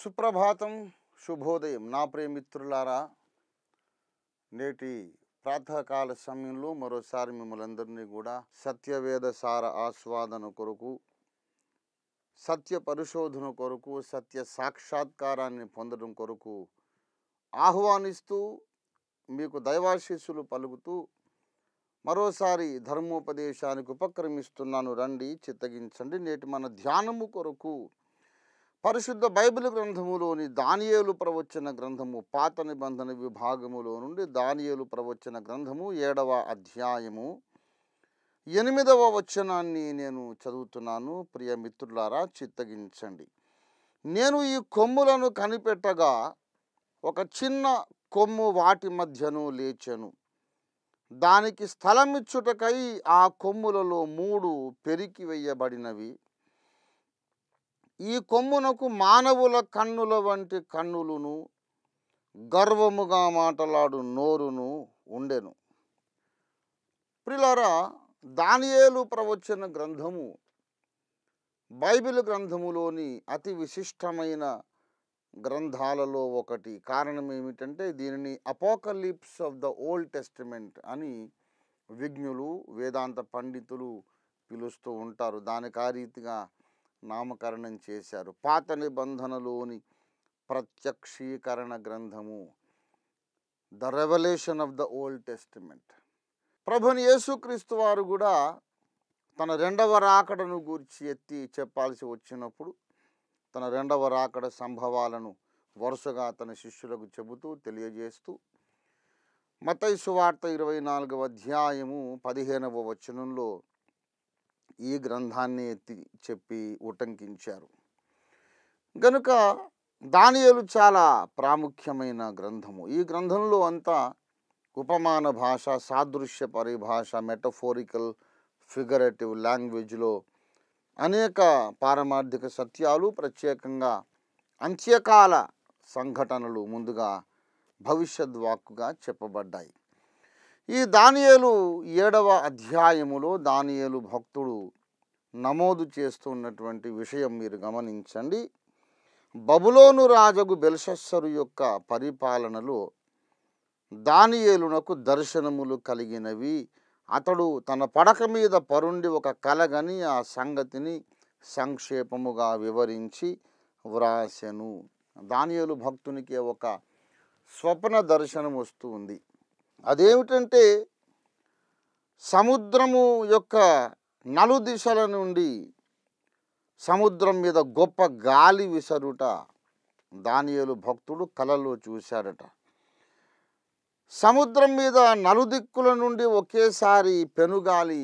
సుప్రభాతం, శుభోదయం నా ప్రియమిత్రులారా. నేటి ప్రాతకాల సమయంలో మరోసారి మిమ్మల్ని అందరినీ కూడా సత్యవేద సార ఆస్వాదన కొరకు, సత్య పరిశోధన కొరకు, సత్య సాక్షాత్కారాన్ని పొందడం కొరకు ఆహ్వానిస్తూ మీకు దైవాశీస్సులు పలుకుతూ మరోసారి ధర్మోపదేశానికి ఉపక్రమిస్తున్నాను. రండి, చిత్తగించండి. నేటి మన ధ్యానము కొరకు పరిశుద్ధ బైబిల్ గ్రంథములోని దానియేలు ప్రవచన గ్రంథము, పాత నిబంధన విభాగములో నుండి దానియేలు ప్రవచన గ్రంథము 7వ అధ్యాయము 8వ వచనాన్ని నేను చదువుతున్నాను. ప్రియ మిత్రులారా, చిత్తగించండి. నేను ఈ కొమ్ములను కనిపెట్టగా ఒక చిన్న కొమ్ము వాటి మధ్యను లేచెను. దానికి స్థలమిచ్చుటకై ఆ కొమ్ములలో 3 పెరికి వేయబడినవి. ఈ కొమ్మునకు మానవుల కన్నుల వంటి కన్నులను, గర్వముగా మాటలాడు నోరును ఉండెను. ప్రియులారా, దానియేలు ప్రవచన గ్రంథము బైబిల్ గ్రంథములోని అతి విశిష్టమైన గ్రంథాలలో ఒకటి. కారణం ఏమిటంటే దీనిని Apocalypse of the old testament అని విజ్ఞులు, వేదాంత పండితులు పిలుస్తూ ఉంటారు. దానికి ఆ రీతిగా నామకరణం చేశారు. పాత నిబంధనలోని ప్రత్యక్షీకరణ గ్రంథము, the revolution of the old testament. ప్రభుని యేసుక్రీస్తు వారు కూడా తన 2వ రాకడను గూర్చి ఎత్తి చెప్పాల్సి వచ్చినప్పుడు తన 2వ రాకడ సంభవాలను వరుసగా తన శిష్యులకు చెబుతూ తెలియజేస్తూ మత్తయి సువార్త 24వ అధ్యాయము 15వ వచనంలో ఈ గ్రంథాన్ని ఎత్తి చెప్పి ఉటంకించారు. గనుక దానియేలు చాలా ప్రాముఖ్యమైన గ్రంథము. ఈ గ్రంథంలో అంతా ఉపమాన భాష, సాదృశ్య పరిభాష, మెటఫోరికల్, ఫిగరేటివ్ లాంగ్వేజ్లో అనేక పారమార్థిక సత్యాలు, ప్రత్యేకంగా అంత్యకాల సంఘటనలు ముందుగా భవిష్యద్వాక్కుగా చెప్పబడ్డాయి. ఈ దానియేలు 7వ అధ్యాయములో దానియేలు భక్తుడు నమోదు చేస్తున్నటువంటి విషయం మీరు గమనించండి. బబులోను రాజగు బెల్షస్సరు యొక్క పరిపాలనలో దానియేలునకు దర్శనములు కలిగినవి. అతడు తన పడక మీద పరుండి ఒక కలగని ఆ సంగతిని సంక్షేపముగా వివరించి వ్రాసెను. దానియేలు భక్తునికి ఒక స్వప్న దర్శనం వస్తూ ఉంది. అదేమిటంటే సముద్రము యొక్క నలుదిశల నుండి సముద్రం మీద గొప్ప గాలి విసరుట దానియేలు భక్తుడు కలలో చూశాడట. సముద్రం మీద నలుదిక్కుల నుండి ఒకేసారి పెనుగాలి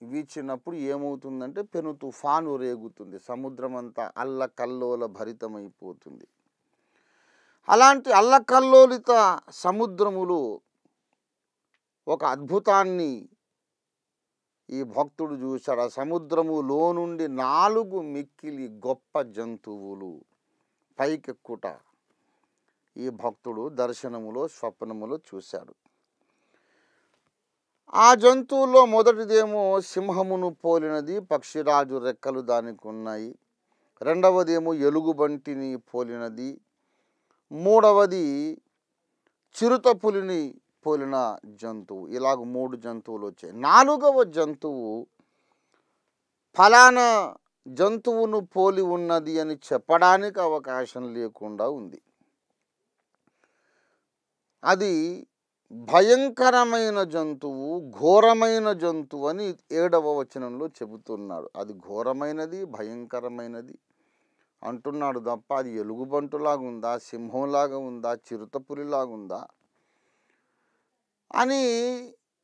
వీచినప్పుడు ఏమవుతుందంటే పెను తుఫాను రేగుతుంది. సముద్రం అంతా అల్లకల్లోల భరితమైపోతుంది. అలాంటి అల్లకల్లోలిత సముద్రములో ఒక అద్భుతాన్ని ఈ భక్తుడు చూశాడు. ఆ సముద్రములో నుండి 4 మిక్కిలి గొప్ప జంతువులు పైకెక్కుట ఈ భక్తుడు దర్శనములో, స్వప్నములో చూశాడు. ఆ జంతువుల్లో మొదటిదేమో సింహమును పోలినది, పక్షిరాజు రెక్కలు దానికి ఉన్నాయి. 2వదేమో ఎలుగుబంటిని పోలినది. 3వది చిరుతపులిని పోలిన జంతువు. ఇలాగ 3 జంతువులు వచ్చాయి. 4వ జంతువు ఫలానా జంతువును పోలి ఉన్నది అని చెప్పడానికి అవకాశం లేకుండా ఉంది. అది భయంకరమైన జంతువు, ఘోరమైన జంతువు అని 7వ వచనంలో చెబుతున్నాడు. అది ఘోరమైనది, భయంకరమైనది అంటున్నాడు తప్ప అది ఎలుగుబంటులాగా ఉందా, సింహంలాగా ఉందా, చిరుతపులిలాగా ఉందా అని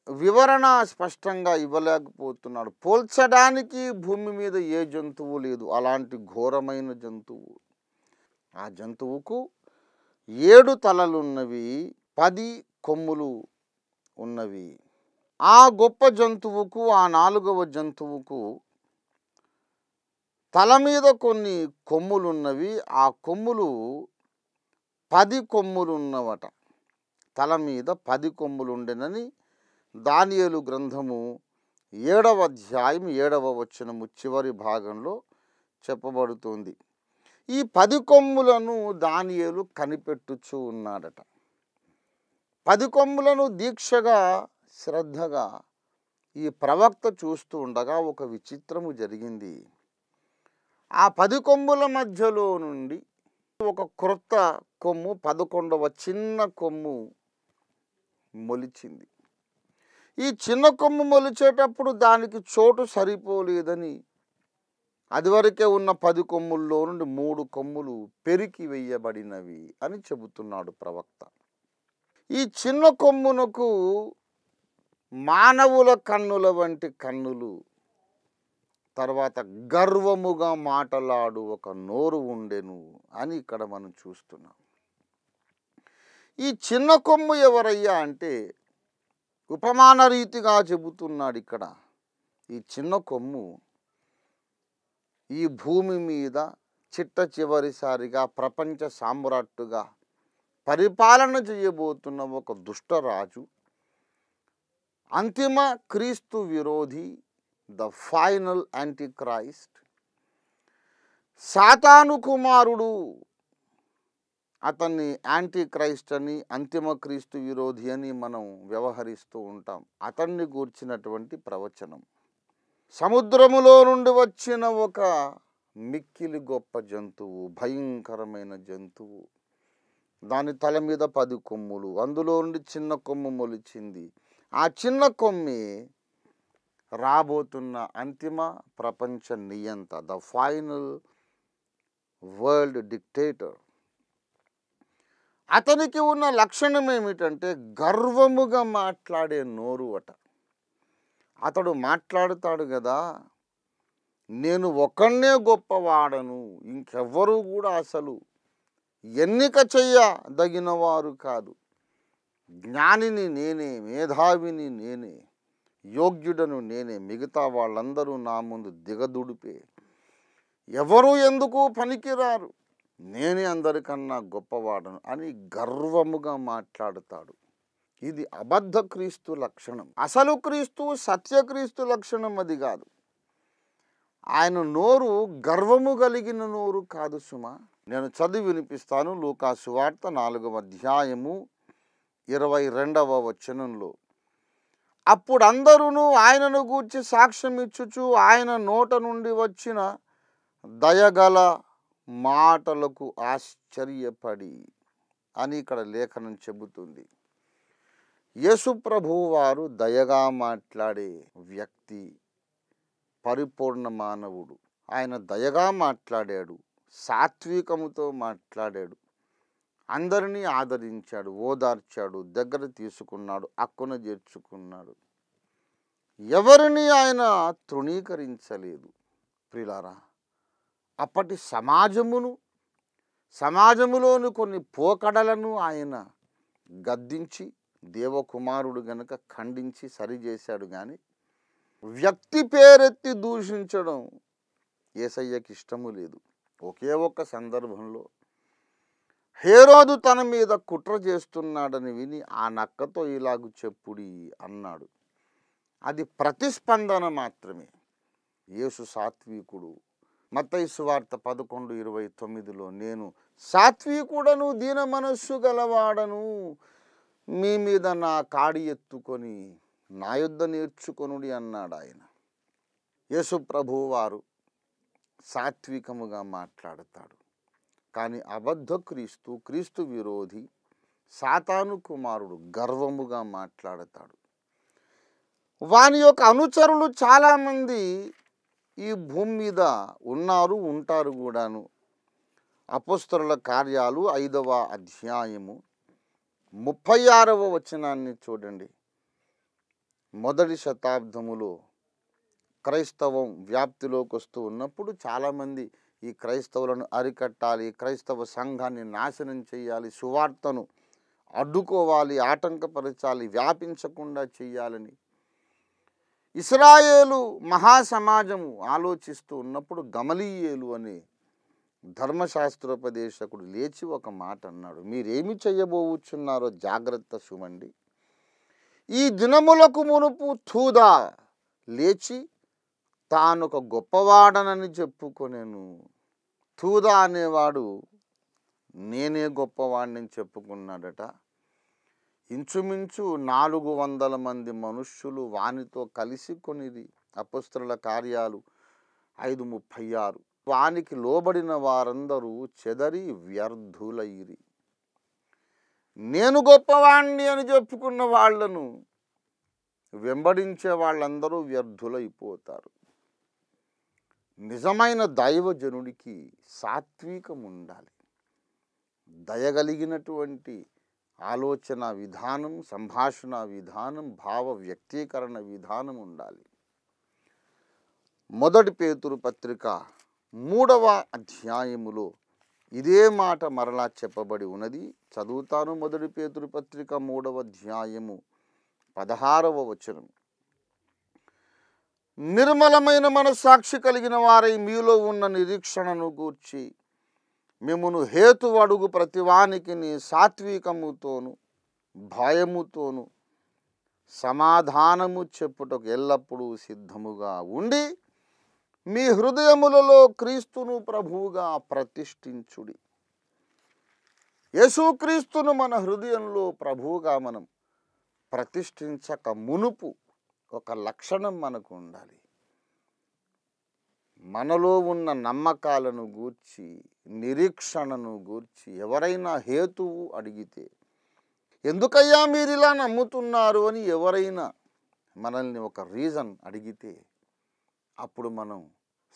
వివరణ స్పష్టంగా ఇవ్వలేకపోతున్నాడు. పోల్చడానికి భూమి మీద ఏ జంతువు లేదు అలాంటి ఘోరమైన జంతువు. ఆ జంతువుకు 7 తలలున్నవి, 10 కొమ్ములు ఉన్నవి. ఆ గొప్ప జంతువుకు, ఆ 4వ జంతువుకు తల మీద కొన్ని కొమ్ములున్నవి. ఆ కొమ్ములు 10 కొమ్ములు ఉన్నవట. తల మీద 10 కొమ్ములు ఉండెనని దానియేలు గ్రంథము 7వ అధ్యాయం 7వ వచనము చివరి భాగంలో చెప్పబడుతుంది. ఈ 10 కొమ్ములను దానియేలు కనిపెట్టుచూ ఉన్నాడట. 10 కొమ్ములను దీక్షగా, శ్రద్ధగా ఈ ప్రవక్త చూస్తూ ఉండగా ఒక విచిత్రము జరిగింది. ఆ 10 కొమ్ముల మధ్యలో నుండి ఒక క్రొత్త కొమ్ము, 11వ చిన్న కొమ్ము మొలిచింది. ఈ చిన్న కొమ్ము మొలిచేటప్పుడు దానికి చోటు సరిపోలేదని అదివరకే ఉన్న 10 కొమ్ముల్లో నుండి 3 కొమ్ములు పెరికి వేయబడినవి అని చెబుతున్నాడు ప్రవక్త. ఈ చిన్న కొమ్మునకు మానవుల కన్నుల వంటి కన్నులు, తర్వాత గర్వముగా మాటలాడు ఒక నోరు ఉండెను అని ఇక్కడ మనం చూస్తున్నాం. ఈ చిన్న కొమ్ము ఎవరయ్యా అంటే ఉపమాన రీతిగా చెబుతున్నాడు ఇక్కడ. ఈ చిన్న కొమ్ము ఈ భూమి మీద చిట్ట చివరిసారిగా ప్రపంచ సామ్రాట్టుగా పరిపాలన చేయబోతున్న ఒక దుష్టరాజు, అంతిమ క్రీస్తు విరోధి, ద ఫైనల్ యాంటీక్రైస్ట్, సాతాను కుమారుడు. అతన్ని యాంటీక్రైస్ట్ అని, అంతిమ క్రీస్తు విరోధి అని మనం వ్యవహరిస్తూ ఉంటాం. అతన్ని గూర్చినటువంటి ప్రవచనం. సముద్రములో నుండి వచ్చిన ఒక మిక్కిలి గొప్ప జంతువు, భయంకరమైన జంతువు. దాని తల మీద 10 కొమ్ములు, అందులో నుండి చిన్న కొమ్ము మొలిచింది. ఆ చిన్న కొమ్మే రాబోతున్న అంతిమ ప్రపంచ నియంత, ద ఫైనల్ వరల్డ్ డిక్టేటర్. అతనికి ఉన్న లక్షణం ఏమిటంటే గర్వముగా మాట్లాడే నోరు అట. అతడు మాట్లాడుతాడు కదా, నేను ఒక్కడే గొప్పవాడను, ఇంకెవ్వరూ కూడా అసలు ఎన్నిక చెయ్యదగిన వారు కాదు, జ్ఞానిని నేనే, మేధావిని నేనే, యోగ్యుడను నేనే, మిగతా వాళ్ళందరూ నా ముందు దిగదుడిపే, ఎవరు ఎందుకు పనికిరారు, నేనే అందరికన్నా గొప్పవాడను అని గర్వముగా మాట్లాడుతాడు. ఇది అబద్ధ క్రీస్తు లక్షణం. అసలు క్రీస్తు, సత్యక్రీస్తు లక్షణం అది కాదు. ఆయన నోరు గర్వము కలిగిన నోరు కాదు సుమా. నేను చదివి వినిపిస్తాను. లూకా సువార్త 4వ అధ్యాయము 22వ వచనంలో, అప్పుడు అందరూ ఆయనను గూర్చి సాక్ష్యం ఇచ్చుచు ఆయన నోట నుండి వచ్చిన దయగల మాటలకు ఆశ్చర్యపడి అని ఇక్కడ లేఖనం చెబుతుంది. యేసు ప్రభువు వారు దయగా మాట్లాడే వ్యక్తి, పరిపూర్ణ మానవుడు. ఆయన దయగా మాట్లాడాడు, సాత్వికముతో మాట్లాడాడు, అందరినీ ఆదరించాడు, ఓదార్చాడు, దగ్గర తీసుకున్నాడు, అక్కున చేర్చుకున్నాడు. ఎవరిని ఆయన తృణీకరించలేదు. ప్రియులారా, అప్పటి సమాజములోని కొన్ని పోకడలను ఆయన గద్దించి, దేవకుమారుడు గనుక ఖండించి సరిచేశాడు. కానీ వ్యక్తి పేరెత్తి దూషించడం యేసయ్యకి ఇష్టము లేదు. ఒకే ఒక్క సందర్భంలో హేరోదు తన మీద కుట్ర చేస్తున్నాడని విని ఆ నక్కతో ఇలాగు చెప్పుడి అన్నాడు. అది ప్రతిస్పందన మాత్రమే. యేసు సాత్వికుడు. మత్తయి సువార్త 11:29లో, నేను సాత్వికుడను, దీన మనస్సు గలవాడను, మీ మీద నా కాడి ఎత్తుకొని నా యొద్ద నేర్చుకొనుడి అన్నాడు ఆయన. యేసు ప్రభువు వారు సాత్వికముగా మాట్లాడతాడు. కానీ అబద్ధ క్రీస్తు, క్రీస్తు విరోధి, సాతాను కుమారుడు గర్వముగా మాట్లాడతాడు. వాని యొక్క అనుచరులు చాలామంది ఈ భూమి మీద ఉన్నారు, ఉంటారు కూడాను. అపోస్తలుల కార్యాలు 5వ అధ్యాయము 36వ వచనాన్ని చూడండి. మొదటి శతాబ్దములో క్రైస్తవం వ్యాప్తిలోకి వస్తూ ఉన్నప్పుడు చాలామంది ఈ క్రైస్తవులను అరికట్టాలి, క్రైస్తవ సంఘాన్ని నాశనం చేయాలి, సువార్తను అడ్డుకోవాలి, ఆటంకపరచాలి, వ్యాపించకుండా చేయాలని ఇశ్రాయేలు మహాసమాజము ఆలోచిస్తూ ఉన్నప్పుడు గమలీయేలు అనే ధర్మశాస్త్రోపదేశకుడు లేచి ఒక మాట అన్నాడు. మీరేమి చేయబోచున్నారో జాగ్రత్త సుమండి. ఈ దినములకు మునుపు తూదా లేచి తానొక గొప్పవాడనని చెప్పుకొనెను. తూదా అనేవాడు నేనే గొప్పవాడిని చెప్పుకున్నాడట. ఇంచుమించు 400 మంది మనుష్యులు వానితో కలిసి కొనిది. అపొస్తలుల కార్యాలు 5:36. వానికి లోబడిన వారందరూ చెదరి వ్యర్థులైరి. నేను గొప్పవాణ్ణి అని చెప్పుకున్న వాళ్లను వెంబడించే వాళ్ళందరూ వ్యర్థులైపోతారు. నిజమైన దైవజనుడికి సాత్వికం ఉండాలి. దయగలిగినటువంటి ఆలోచన విధానం, సంభాషణ విధానం, భావ వ్యక్తీకరణ విధానం ఉండాలి. మొదటి పేతురు పత్రిక 3వ అధ్యాయములో ఇదే మాట మరలా చెప్పబడి ఉన్నది. చదువుతాను. మొదటి పేతురు పత్రిక 3వ అధ్యాయము 16వ వచనం. నిర్మలమైన మనస్సాక్షి కలిగిన వారై మీలో ఉన్న నిరీక్షణను గూర్చి మిమ్మును హేతు అడుగు ప్రతివానికి సాత్వికముతోను భయముతోను సమాధానము చెప్పుటకు ఎల్లప్పుడూ సిద్ధముగా ఉండి మీ హృదయములలో క్రీస్తును ప్రభువుగా ప్రతిష్ఠించుడి. యేసుక్రీస్తును మన హృదయంలో ప్రభువుగా మనం ప్రతిష్ఠించక మునుపు ఒక లక్షణం మనకు ఉండాలి. మనలో ఉన్న నమ్మకాలను గూర్చి, నిరీక్షణను గూర్చి ఎవరైనా హేతువు అడిగితే, ఎందుకయ్యా మీరు ఇలా నమ్ముతున్నారు అని ఎవరైనా మనల్ని ఒక రీజన్ అడిగితే, అప్పుడు మనం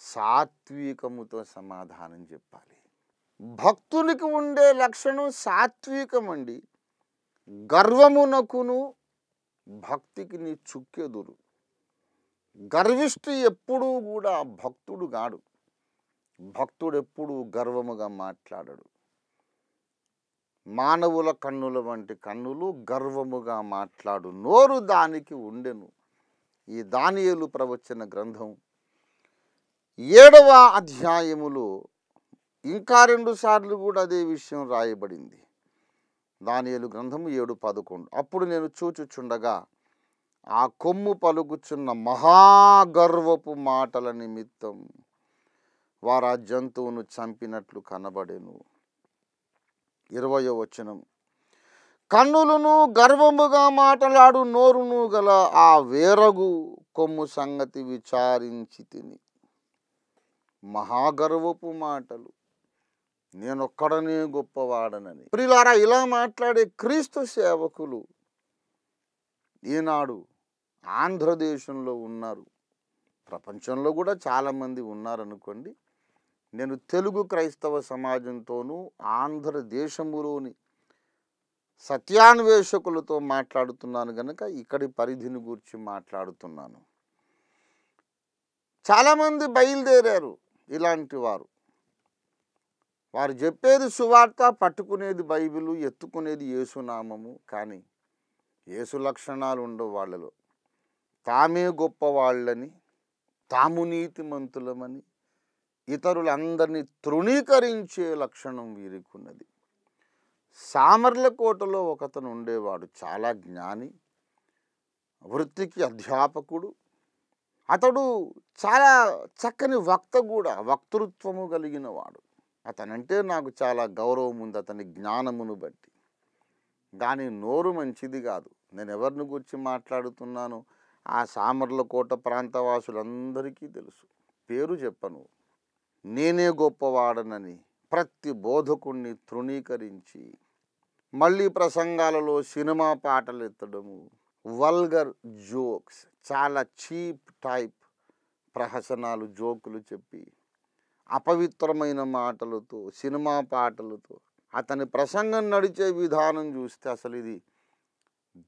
సాత్వికముతో సమాధానం చెప్పాలి. భక్తునికి ఉండే లక్షణం సాత్వికం అండి. గర్వమునకును భక్తికి చుక్కెదురు. గర్విష్ఠి ఎప్పుడూ కూడా భక్తుడు గాడు. భక్తుడు ఎప్పుడూ గర్వముగా మాట్లాడడు. మానవుల కన్నుల వంటి కన్నులు, గర్వముగా మాట్లాడు నోరు దానికి ఉండెను. ఈ దానియేలు ప్రవచన గ్రంథం 7వ అధ్యాయములో ఇంకా 2 సార్లు కూడా అదే విషయం రాయబడింది. దానియేలు గ్రంథము 7:11. అప్పుడు నేను చూచుచుండగా ఆ కొమ్ము పలుకుచున్న మహాగర్వపు మాటల నిమిత్తం వారు ఆ జంతువును చంపినట్లు కనబడెను. 20వ వచనం. కన్నులను గర్వముగా మాట్లాడు నోరును గల ఆ వేరగు కొమ్ము సంగతి విచారించి తిని. మహాగర్వపు మాటలు, నేనొక్కడనే గొప్పవాడనని. ప్రియులారా, ఇలా మాట్లాడే క్రీస్తు సేవకులు ఈనాడు ఆంధ్రదేశంలో ఉన్నారు. ప్రపంచంలో కూడా చాలామంది ఉన్నారనుకోండి. నేను తెలుగు క్రైస్తవ సమాజంతోనూ ఆంధ్రదేశంలోని సత్యాన్వేషకులతో మాట్లాడుతున్నాను కనుక ఇక్కడి పరిధిని గురించి మాట్లాడుతున్నాను. చాలామంది బయలుదేరారు ఇలాంటి వారు. వారు చెప్పేది సువార్త, పట్టుకునేది బైబిలు, ఎత్తుకునేది యేసునామము. కానీ యేసు లక్షణాలు ఉండవు వాళ్ళలో. తామే గొప్పవాళ్ళని, తాము నీతిమంతులమని, ఇతరులందరినీ తృణీకరించే లక్షణం వీరికి ఉన్నది. సామర్లకోటలో ఒకతను ఉండేవాడు, చాలా జ్ఞాని, వృత్తికి అధ్యాపకుడు. అతడు చాలా చక్కని వక్త కూడా, వక్తృత్వము కలిగిన వాడు. అతనంటే నాకు చాలా గౌరవం ఉంది, అతని జ్ఞానమును బట్టి. కానీ నోరు మంచిది కాదు. నేను ఎవరిని గురించి మాట్లాడుతున్నాను ఆ సామర్లకోట ప్రాంతవాసులందరికీ తెలుసు. పేరు చెప్పను. నేనే గొప్పవాడనని ప్రతి బోధకుణ్ణి తృణీకరించి మళ్ళీ ప్రసంగాలలో సినిమా పాటలు ఎత్తడము, వల్గర్ జోక్స్, చాలా చీప్ టైప్ ప్రహసనాలు, జోకులు చెప్పి అపవిత్రమైన మాటలతో, సినిమా పాటలతో అతని ప్రసంగం నడిచే విధానం చూస్తే అసలు ఇది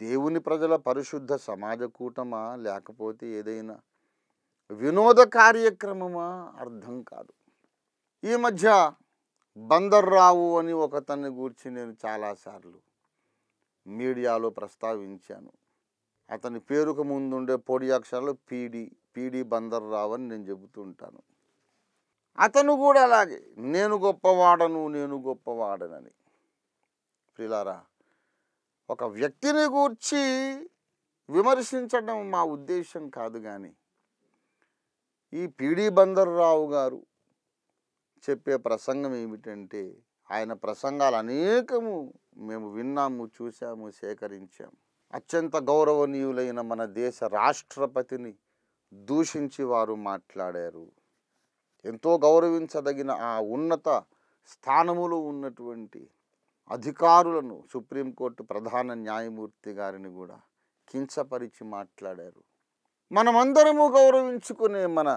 దేవుని ప్రజల పరిశుద్ధ సమాజ కూటమా లేకపోతే ఏదైనా వినోద కార్యక్రమమా అర్థం కాదు. ఈ మధ్య బందర్రావు అని ఒకతన్ని గూర్చి నేను చాలాసార్లు మీడియాలో ప్రస్తావించాను. అతని పేరుకు ముందుండే పొడి అక్షరాలు పీడి బందర్రావు అని నేను చెబుతూ ఉంటాను. అతను కూడా అలాగే నేను గొప్పవాడనని. ప్రియులారా, ఒక వ్యక్తిని గూర్చి విమర్శించడం మా ఉద్దేశం కాదు. కానీ ఈ పీడి బందర్రావు గారు చెప్పే ప్రసంగం ఏమిటంటే, ఆయన ప్రసంగాలు అనేకము మేము విన్నాము, చూసాము, సేకరించాము. అత్యంత గౌరవనీయులైన మన దేశ రాష్ట్రపతిని దూషించి వారు మాట్లాడారు. ఎంతో గౌరవించదగిన ఆ ఉన్నత స్థానములో ఉన్నటువంటి అధికారులను, సుప్రీంకోర్టు ప్రధాన న్యాయమూర్తి గారిని కూడా కించపరిచి మాట్లాడారు. మనమందరము గౌరవించుకునే మన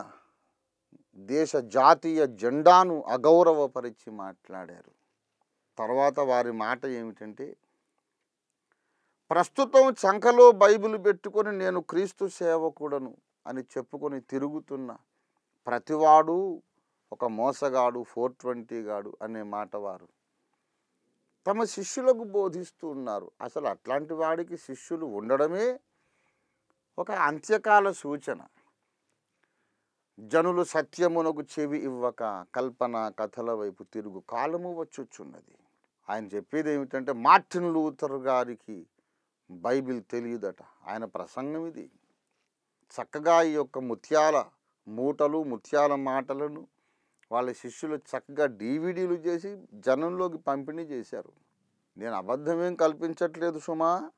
దేశ జాతీయ జెండాను అగౌరవపరిచి మాట్లాడారు. తర్వాత వారి మాట ఏమిటంటే, ప్రస్తుతం చంకలో బైబిల్ పెట్టుకొని నేను క్రీస్తు సేవకుడను అని చెప్పుకొని తిరుగుతున్న ప్రతివాడు ఒక మోసగాడు, 420 గాడు అనే మాట వారు తమ శిష్యులకు బోధిస్తూ ఉన్నారు. అసలు అట్లాంటి వాడికి శిష్యులు ఉండడమే ఒక అంత్యకాల సూచన. జనులు సత్యమునకు చెవి ఇవ్వక కల్పన కథల వైపు తిరుగు కాలము వచ్చుచున్నది. ఆయన చెప్పేది ఏమిటంటే, మార్టిన్ లూథర్ గారికి బైబిల్ తెలియదట. ఆయన ప్రసంగం ఇది. చక్కగా ఈ యొక్క ముత్యాల మూటలు, ముత్యాల మాటలను వాళ్ళ శిష్యులు చక్కగా డివిడీలు చేసి జనంలోకి పంపిణీ చేశారు. నేను అబద్ధమేం కల్పించట్లేదు సుమా.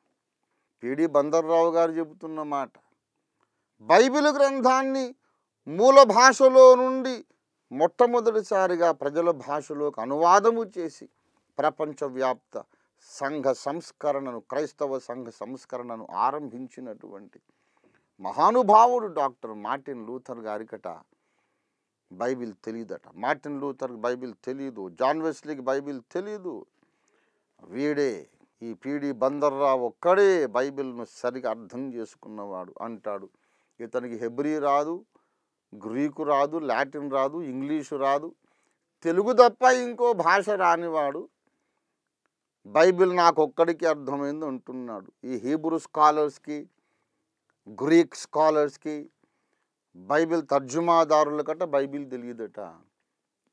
పిడి బందర్రావు గారు చెబుతున్న మాట. బైబిల్ గ్రంథాన్ని మూల భాషలో నుండి మొట్టమొదటిసారిగా ప్రజల భాషలోకి అనువాదము చేసి ప్రపంచవ్యాప్త సంఘ సంస్కరణను, క్రైస్తవ సంఘ సంస్కరణను ఆరంభించినటువంటి మహానుభావుడు డాక్టర్ మార్టిన్ లూథర్ గారికట బైబిల్ తెలియదట. మార్టిన్ లూథర్ బైబిల్ తెలియదు, జాన్ వెస్లీకి బైబిల్ తెలియదు. వీడే ఈ పిడి బందర్రావు ఒక్కడే బైబిల్ను సరిగా అర్థం చేసుకున్నవాడు అంటాడు. ఇతనికి హెబ్రీ రాదు, గ్రీకు రాదు, లాటిన్ రాదు, ఇంగ్లీషు రాదు, తెలుగు తప్ప ఇంకో భాష రానివాడు బైబిల్ నాకు ఒక్కడికి అర్థమైంది అంటున్నాడు. ఈ హీబ్రూ స్కాలర్స్కి, గ్రీక్ స్కాలర్స్కి, బైబిల్ తర్జుమాదారులకట బైబిల్ తెలియదట.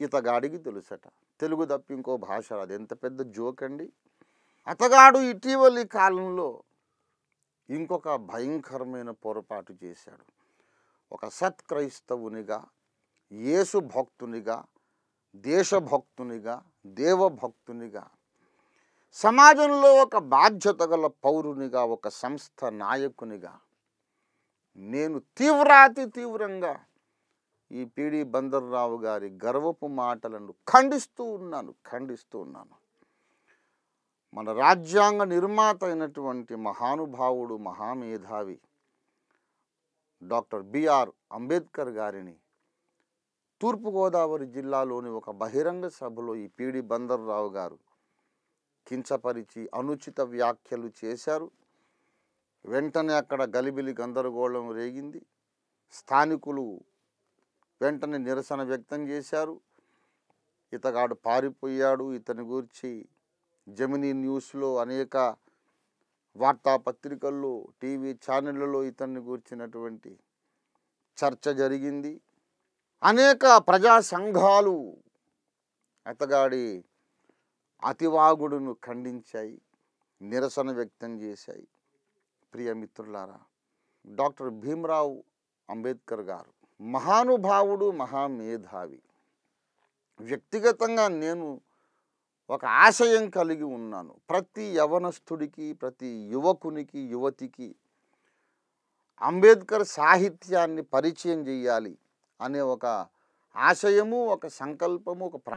ఇతగాడికి తెలుసట, తెలుగు తప్ప ఇంకో భాష రాదు. ఎంత పెద్ద జోక్ అండి. అతగాడు ఇటీవలి కాలంలో ఇంకొక భయంకరమైన పొరపాటు చేశాడు. ఒక సత్క్రైస్తవునిగా, యేసు భక్తునిగా, దేశభక్తునిగా, దేవభక్తునిగా, సమాజంలో ఒక బాధ్యత గల పౌరునిగా, ఒక సంస్థ నాయకునిగా నేను తీవ్రంగా ఈ పిడి బందర్రావు గారి గర్వపు మాటలను ఖండిస్తూ ఉన్నాను. మన రాజ్యాంగ నిర్మాత అయినటువంటి మహానుభావుడు, మహామేధావి డాక్టర్ బిఆర్ అంబేద్కర్ గారిని తూర్పుగోదావరి జిల్లాలోని ఒక బహిరంగ సభలో ఈ పిడి బందర్రావు గారు కించపరిచి అనుచిత వ్యాఖ్యలు చేశారు. వెంటనే అక్కడ గలిబిలి గందరగోళం రేగింది. స్థానికులు వెంటనే నిరసన వ్యక్తం చేశారు. ఇతగాడు పారిపోయాడు. ఇతని గురించి జెమినీ న్యూస్లో, అనేక వార్తాపత్రికల్లో, టీవీ ఛానళ్ళలో ఇతన్ని గురించినటువంటి చర్చ జరిగింది. అనేక ప్రజా సంఘాలు అతగాడి అతివాగుడును ఖండించాయి, నిరసన వ్యక్తం చేశాయి. ప్రియమిత్రులారా, డాక్టర్ భీమ్రావ్ అంబేద్కర్ గారు మహానుభావుడు, మహామేధావి. వ్యక్తిగతంగా నేను ఒక ఆశయం కలిగి ఉన్నాను. ప్రతి యవనస్తుడికి, ప్రతి యువకునికి, యువతికి అంబేద్కర్ సాహిత్యాన్ని పరిచయం చేయాలి అనే ఒక ఆశయము, ఒక సంకల్పము, ఒక